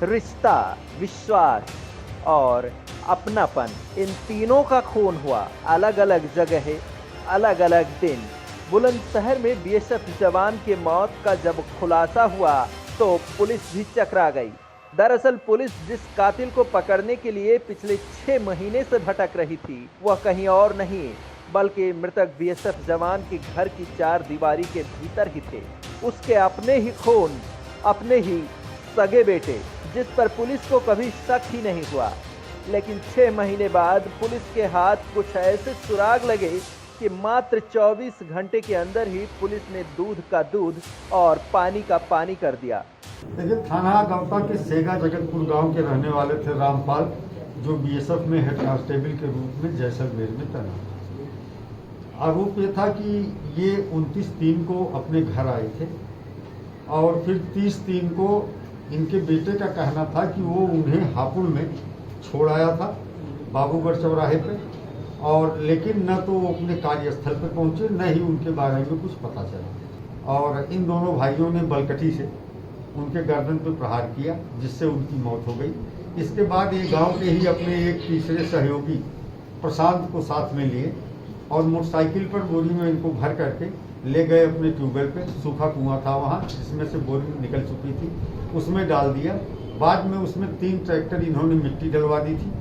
रिश्ता, विश्वास और अपनापन, इन तीनों का खून हुआ। अलग अलग जगह, अलग अलग दिन। बुलंदशहर में बीएसएफ जवान की मौत का जब खुलासा हुआ तो पुलिस भी चकरा गई। दरअसल पुलिस जिस कातिल को पकड़ने के लिए पिछले 6 महीने से भटक रही थी, वह कहीं और नहीं बल्कि मृतक बीएसएफ जवान के घर की 4 दीवारी के भीतर ही थे। उसके अपने ही खून, अपने ही सगे बेटे, जिस पर पुलिस को कभी शक ही नहीं हुआ। लेकिन 6 महीने बाद पुलिस के हाथ कुछ ऐसे सुराग लगे कि मात्र 24 घंटे के अंदर ही पुलिस ने दूध का दूध और पानी का पानी कर दिया। देखिए, थाना गौता के सेगा जगतपुर गांव के रहने वाले थे रामपाल, जो बीएसएफ में हेड कांस्टेबल के रूप में जैसलमेर में तैनात थे। आरोप ये था कि ये 29/3 को अपने घर आए थे और फिर 30/3 को इनके बेटे का कहना था कि वो उन्हें हापुड़ में छोड़ आया था, बाबूगढ़ चौराहे पे, और लेकिन न तो वो अपने कार्यस्थल पर पहुंचे, न ही उनके बारे में कुछ पता चला। और इन दोनों भाइयों ने बलकटी से उनके गर्दन पर प्रहार किया, जिससे उनकी मौत हो गई। इसके बाद ये गांव के ही अपने एक तीसरे सहयोगी प्रशांत को साथ में लिए और मोटरसाइकिल पर बोरी में इनको भर करके ले गए अपने ट्यूबवेल पे। सूखा कुआं था वहाँ, जिसमें से बोरी निकल चुकी थी, उसमें डाल दिया। बाद में उसमें 3 ट्रैक्टर इन्होंने मिट्टी डलवा दी थी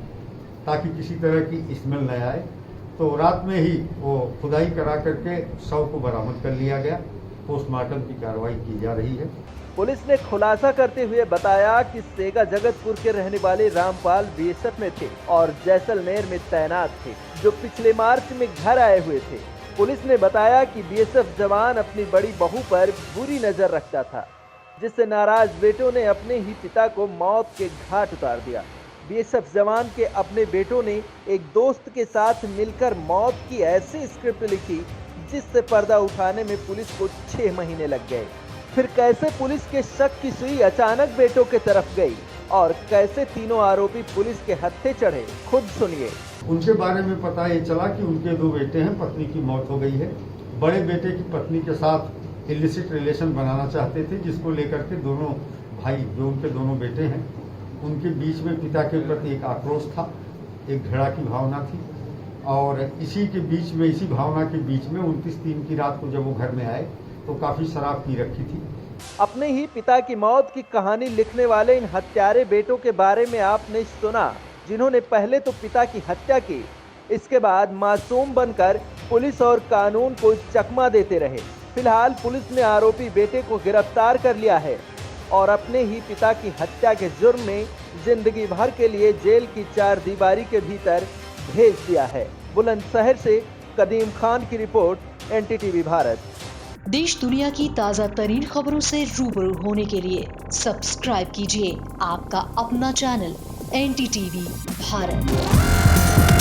ताकि किसी तरह की स्मेल न आए। तो रात में ही वो खुदाई करा करके शव को बरामद कर लिया गया। पोस्टमार्टम की कार्रवाई की जा रही है। पुलिस ने खुलासा करते हुए बताया कि सेगा जगतपुर के रहने वाले रामपाल बीएसएफ में थे और जैसलमेर में तैनात थे, जो पिछले मार्च में घर आए हुए थे। पुलिस ने बताया कि बीएसएफ जवान अपनी बड़ी बहू पर बुरी नजर रखता था, जिससे नाराज बेटों ने अपने ही पिता को मौत के घाट उतार दिया। बीएसएफ जवान के अपने बेटों ने एक दोस्त के साथ मिलकर मौत की ऐसी स्क्रिप्ट लिखी, जिससे पर्दा उठाने में पुलिस को 6 महीने लग गए। फिर कैसे पुलिस के शक की सुई अचानक बेटों की तरफ गई और कैसे तीनों आरोपी पुलिस के हत्थे चढ़े, खुद सुनिए। उनके बारे में पता ये चला कि उनके 2 बेटे हैं, पत्नी की मौत हो गई है। बड़े बेटे की पत्नी के साथ इलिसिट रिलेशन बनाना चाहते थे, जिसको लेकर के दोनों भाई, जो उनके दोनों बेटे हैं, उनके बीच में पिता के प्रति एक आक्रोश था, एक घृणा की भावना थी। और इसी के बीच में, इसी भावना के बीच में 29/3 की रात को जब वो घर में आए तो काफी शराब पी रखी थी। अपने ही पिता की मौत की कहानी लिखने वाले इन हत्यारे बेटों के बारे में आपने सुना, जिन्होंने पहले तो पिता की हत्या की, इसके बाद मासूम बनकर पुलिस और कानून को चकमा देते रहे। फिलहाल पुलिस ने आरोपी बेटे को गिरफ्तार कर लिया है और अपने ही पिता की हत्या के जुर्म में जिंदगी भर के लिए जेल की 4 दीवारी के भीतर भेज दिया है। बुलंदशहर से कदीम खान की रिपोर्ट, एनटीटीवी भारत। देश दुनिया की ताज़ा तरीन खबरों से रूबरू होने के लिए सब्सक्राइब कीजिए आपका अपना चैनल एनटीटीवी भारत।